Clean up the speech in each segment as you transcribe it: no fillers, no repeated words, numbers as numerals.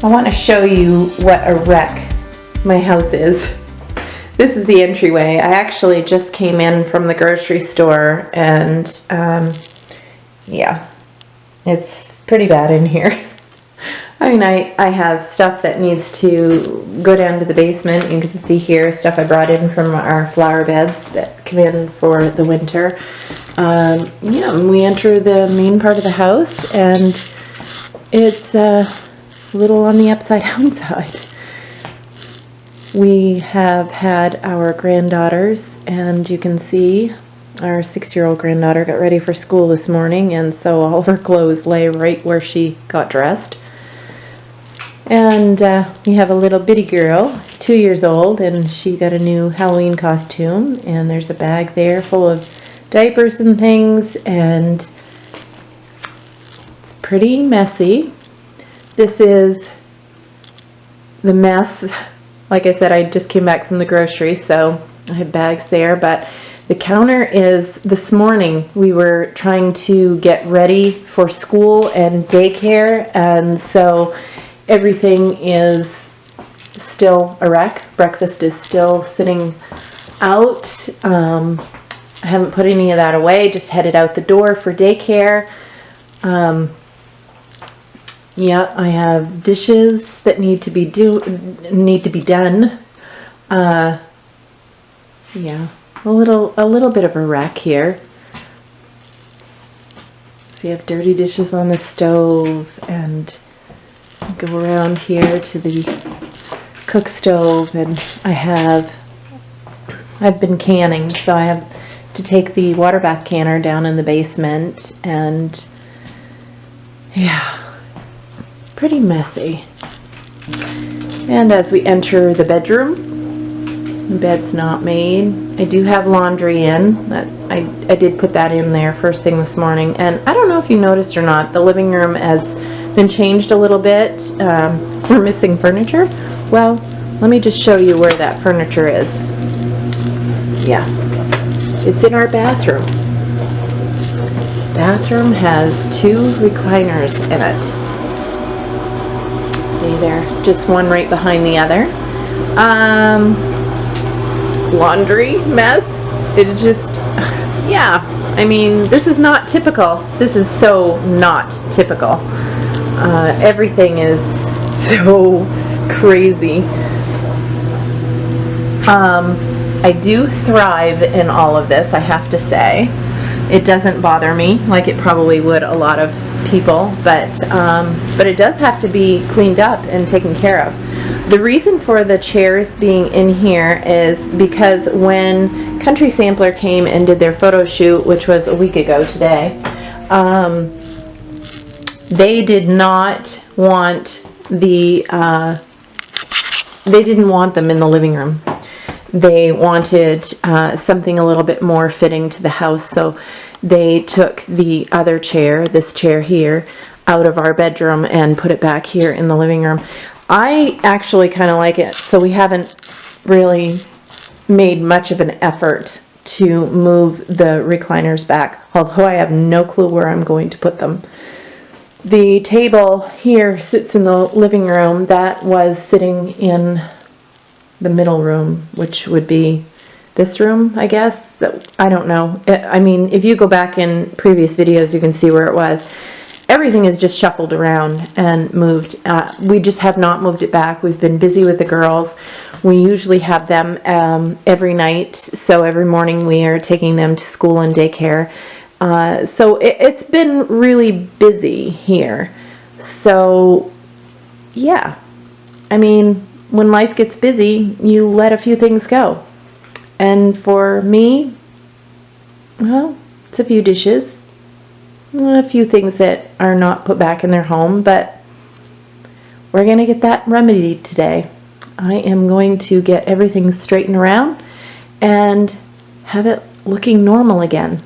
I want to show you what a wreck my house is. This is the entryway. I actually just came in from the grocery store and yeah, it's pretty bad in here. I mean, I have stuff that needs to go down to the basement. You can see here stuff I brought in from our flower beds that come in for the winter. Yeah, we enter the main part of the house and it's a little on the upside down side. We have had our granddaughters, and you can see our 6-year-old granddaughter got ready for school this morning, and so all of her clothes lay right where she got dressed. And we have a little bitty girl, 2 years old, and she got a new Halloween costume, and there's a bag there full of diapers and things, and it's pretty messy. This is the mess. Like I said, I just came back from the grocery, so I have bags there, but the counter is, this morning we were trying to get ready for school and daycare, and so everything is still a wreck. Breakfast is still sitting out. I haven't put any of that away, just headed out the door for daycare. Yeah, I have dishes that need to be done. Yeah, a little bit of a wreck here. So you have dirty dishes on the stove, and go around here to the cook stove, and I've been canning, so I have to take the water bath canner down in the basement, and yeah, pretty messy. And as we enter the bedroom, the bed's not made. I do have laundry in. I did put that in there first thing this morning, and I don't know if you noticed or not, the living room has been changed a little bit. We're missing furniture. Well, let me just show you where that furniture is. Yeah, it's in our bathroom. Bathroom has 2 recliners in it. See there, just one right behind the other. Laundry mess. It just, yeah, I mean, this is not typical. This is so not typical. Everything is so crazy. I do thrive in all of this, I have to say. It doesn't bother me like it probably would a lot of people, but it does have to be cleaned up and taken care of. The reason for the chairs being in here is because when Country Sampler came and did their photo shoot, which was a week ago today, they did not want they didn't want them in the living room. They wanted something a little bit more fitting to the house, so they took the other chair, this chair here, out of our bedroom and put it back here in the living room. I actually kind of like it, so we haven't really made much of an effort to move the recliners back, although I have no clue where I'm going to put them. The table here sits in the living room. That was sitting in the middle room, which would be this room, I guess. I don't know. I mean, if you go back in previous videos, you can see where it was. Everything is just shuffled around and moved. We just have not moved it back. We've been busy with the girls. We usually have them every night, so every morning we are taking them to school and daycare. So it's been really busy here. So, yeah. I mean, when life gets busy, you let a few things go. And for me, well, it's a few dishes, a few things that are not put back in their home, but we're going to get that remedied today. I am going to get everything straightened around and have it looking normal again.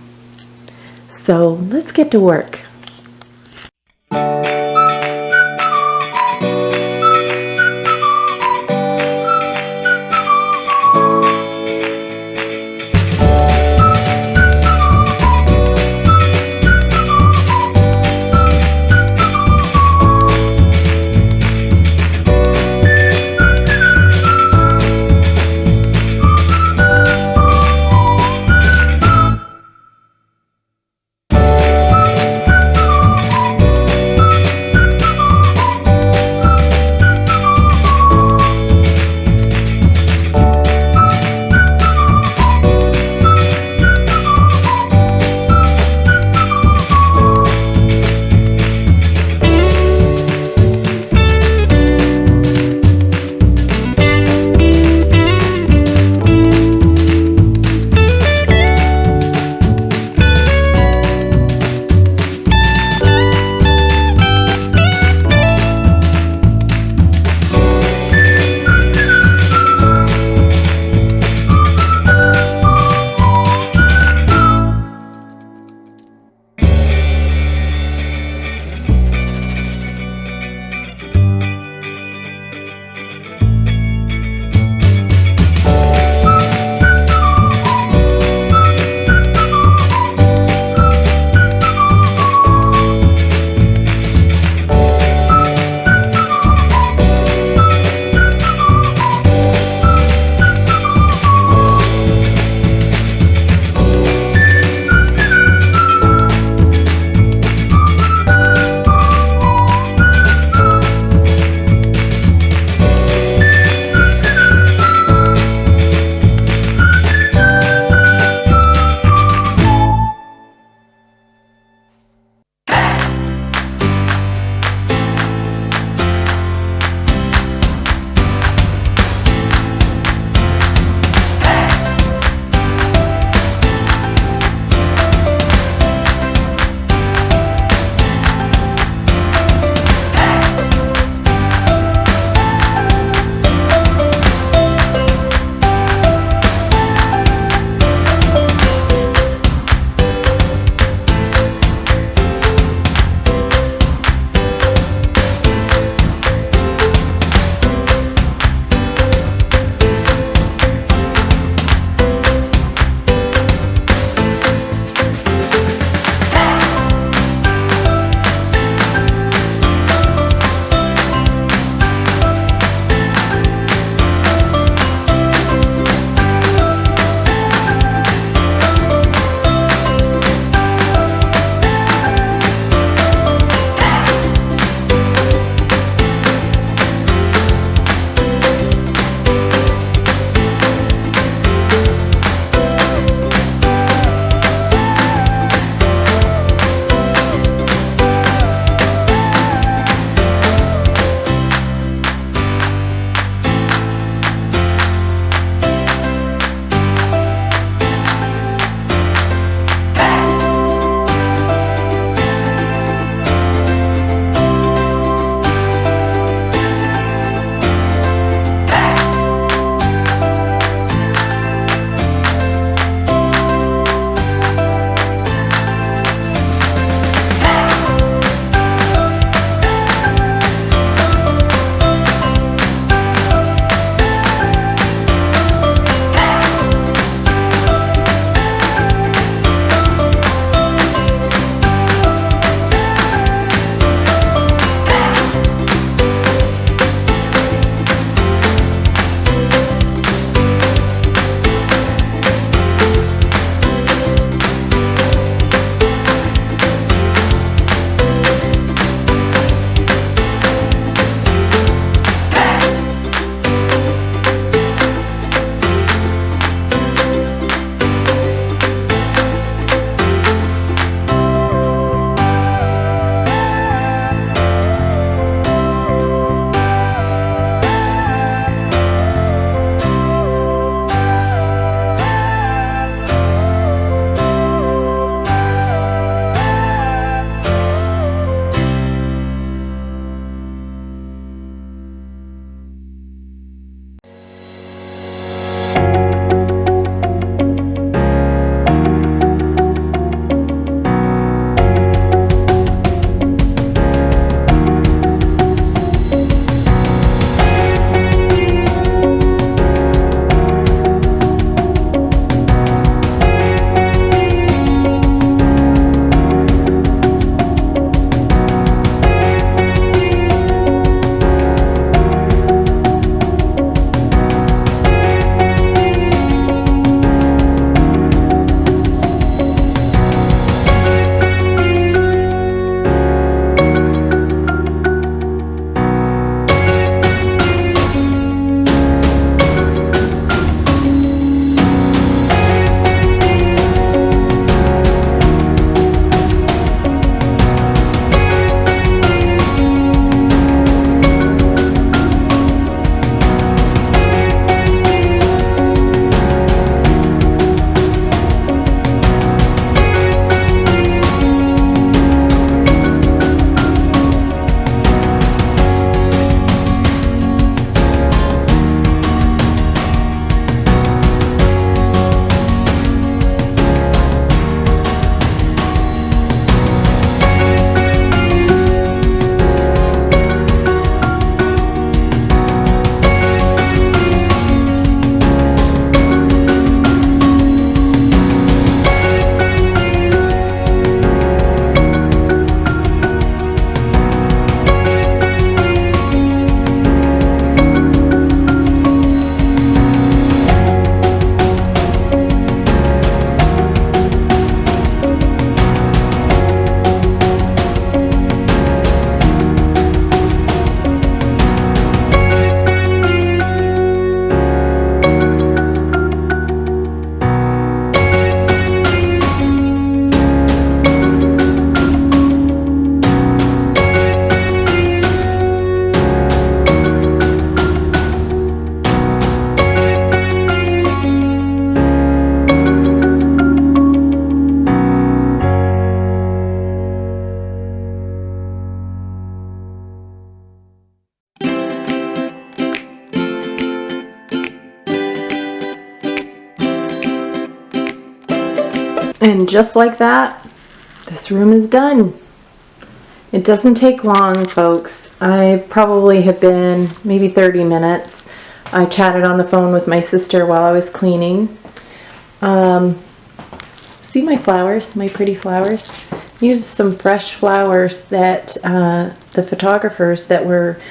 So let's get to work. And just like that, this room is done. It doesn't take long, folks. I probably have been maybe 30 minutes. I chatted on the phone with my sister while I was cleaning. See my flowers, my pretty flowers? Here's some fresh flowers that the photographers that were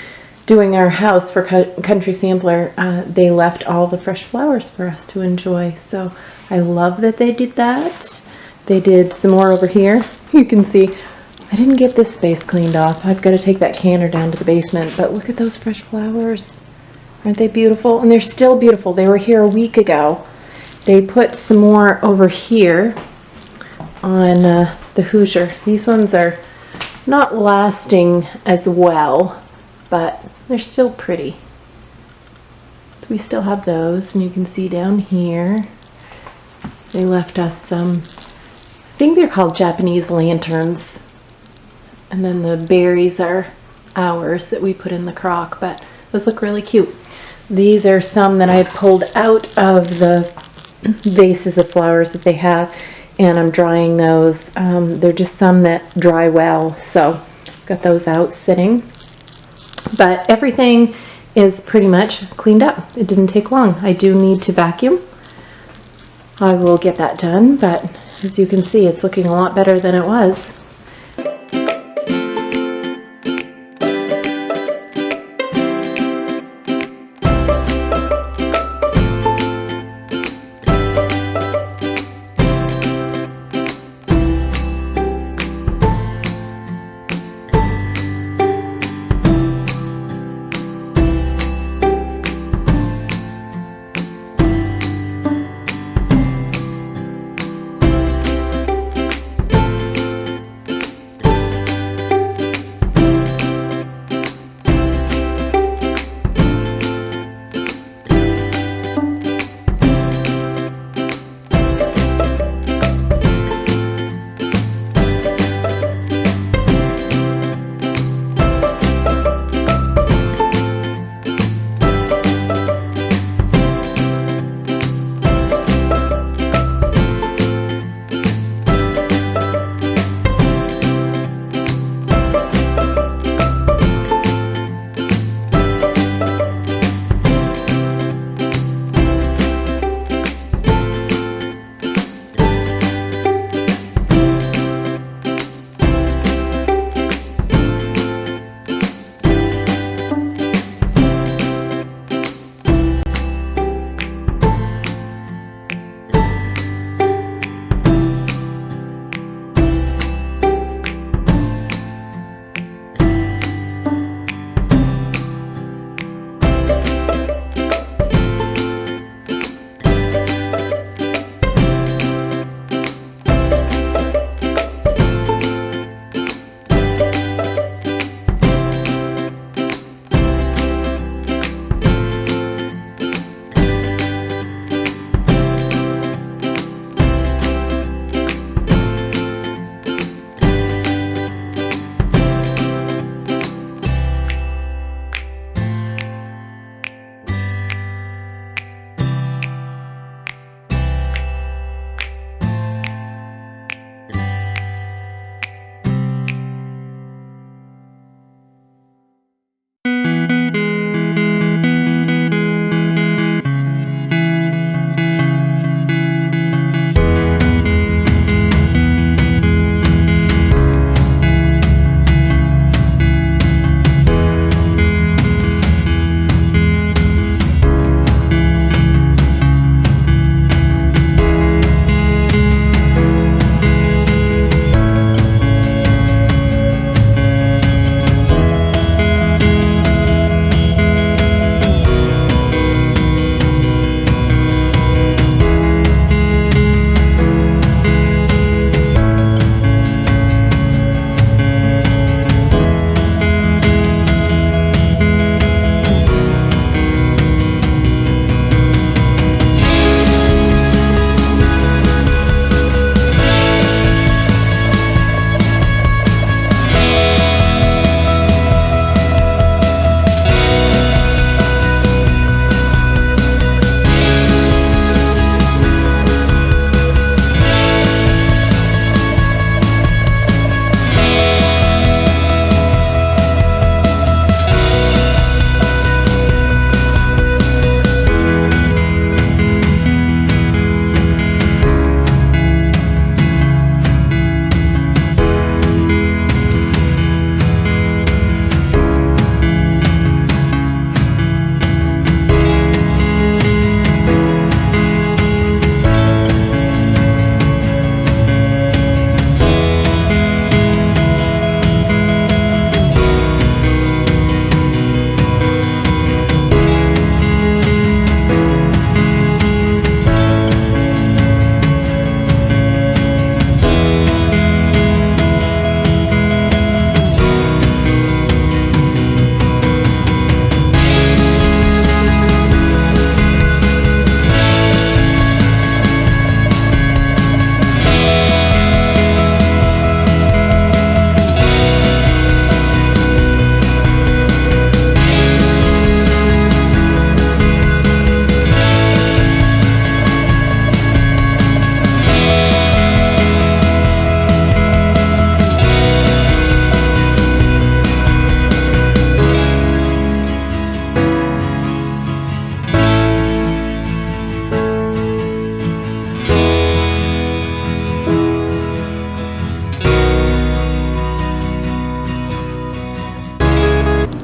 doing our house for Country Sampler, they left all the fresh flowers for us to enjoy. So I love that they did that. They did some more over here. You can see I didn't get this space cleaned off. I've got to take that canner down to the basement, but look at those fresh flowers. Aren't they beautiful? And they're still beautiful. They were here a week ago. They put some more over here on the Hoosier. These ones are not lasting as well, but they're still pretty. So we still have those, and you can see down here they left us some, I think they're called Japanese lanterns, and then the berries are ours that we put in the crock, but those look really cute. These are some that I pulled out of the vases of flowers that they have, and I'm drying those. They're just some that dry well, so got those out sitting. But everything is pretty much cleaned up. It didn't take long. I do need to vacuum. I will get that done, but as you can see, it's looking a lot better than it was.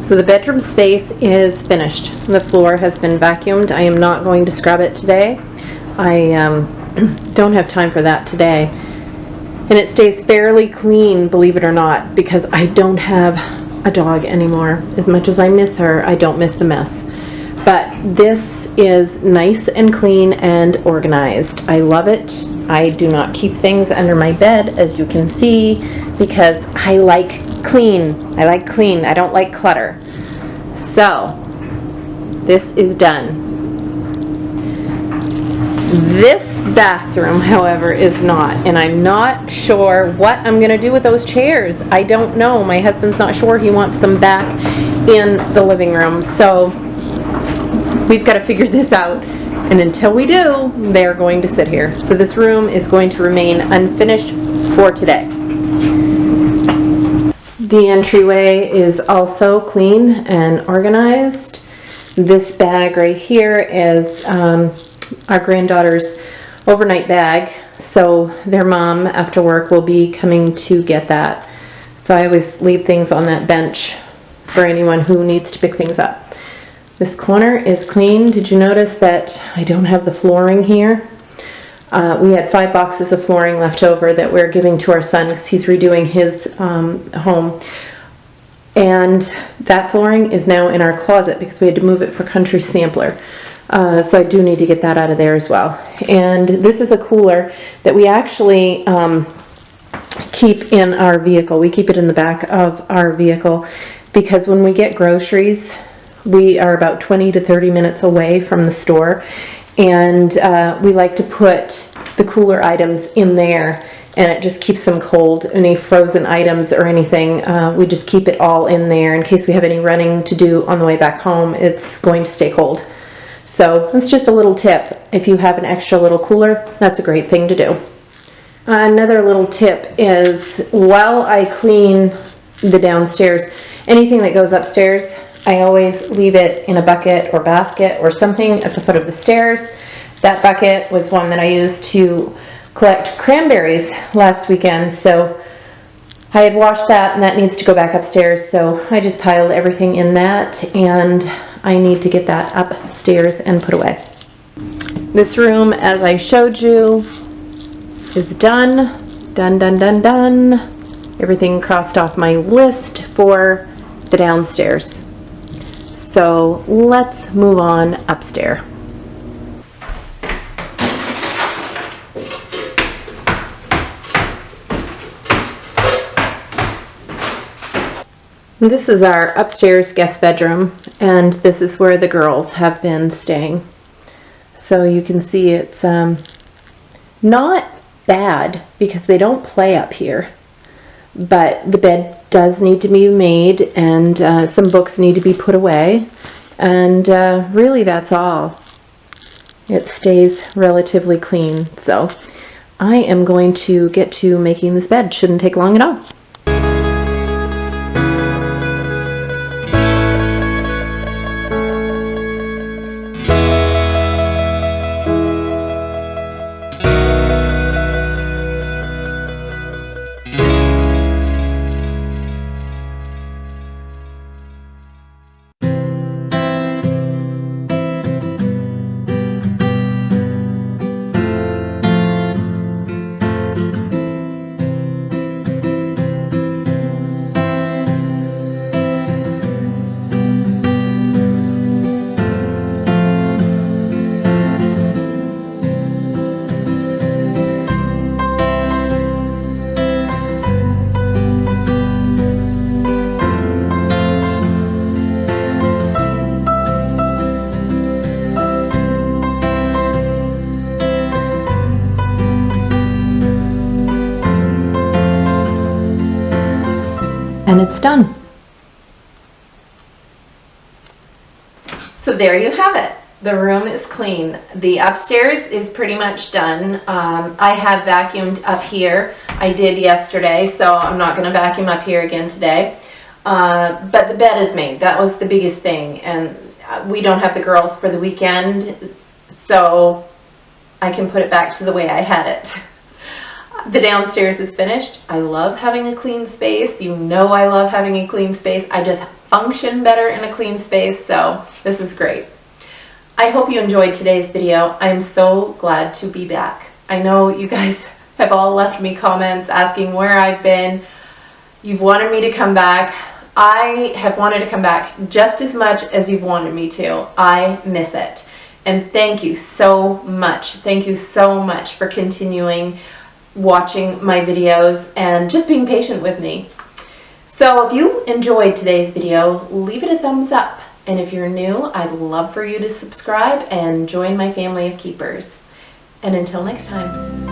So the bedroom space is finished. The floor has been vacuumed. I am not going to scrub it today. I don't have time for that today. And it stays fairly clean, believe it or not, because I don't have a dog anymore. As much as I miss her, I don't miss the mess. But this is nice and clean and organized. I love it. I do not keep things under my bed, as you can see, because I like clean. I like clean. I don't like clutter. So, this is done. This bathroom, however, is not, and I'm not sure what I'm going to do with those chairs. I don't know. My husband's not sure. He wants them back in the living room. So, we've got to figure this out. And until we do, they're going to sit here. So this room is going to remain unfinished for today. The entryway is also clean and organized. This bag right here is our granddaughter's overnight bag. So their mom after work will be coming to get that. So I always leave things on that bench for anyone who needs to pick things up. This corner is clean. Did you notice that I don't have the flooring here? We had 5 boxes of flooring left over that we're giving to our son because he's redoing his home. And that flooring is now in our closet because we had to move it for Country Sampler. So I do need to get that out of there as well. And this is a cooler that we actually keep in our vehicle. We keep it in the back of our vehicle because when we get groceries, we are about 20 to 30 minutes away from the store, and we like to put the cooler items in there, and it just keeps them cold. Any frozen items or anything, we just keep it all in there in case we have any running to do on the way back home. It's going to stay cold. So that's just a little tip. If you have an extra little cooler, that's a great thing to do. Another little tip is while I clean the downstairs, anything that goes upstairs, I always leave it in a bucket or basket or something at the foot of the stairs. That bucket was one that I used to collect cranberries last weekend, so I had washed that and that needs to go back upstairs, so I just piled everything in that, and I need to get that upstairs and put away. This room, as I showed you, is done. Done, done, done, done. Everything crossed off my list for the downstairs. So let's move on upstairs. This is our upstairs guest bedroom, and this is where the girls have been staying. So you can see it's not bad because they don't play up here, but the bed does need to be made, and some books need to be put away, and really that's all. It stays relatively clean, so I am going to get to making this bed. Shouldn't take long at all. And it's done. So there you have it. The room is clean. The upstairs is pretty much done. I have vacuumed up here. I did yesterday, so I'm not going to vacuum up here again today. But the bed is made. That was the biggest thing. And we don't have the girls for the weekend, so I can put it back to the way I had it. The downstairs is finished. I love having a clean space. You know I love having a clean space. I just function better in a clean space, so this is great. I hope you enjoyed today's video. I'm so glad to be back. I know you guys have all left me comments asking where I've been. You've wanted me to come back. I have wanted to come back just as much as you've wanted me to. I miss it. And thank you so much. Thank you so much for continuing watching my videos and just being patient with me. So if you enjoyed today's video, leave it a thumbs up. And if you're new, I'd love for you to subscribe and join my family of keepers. And until next time.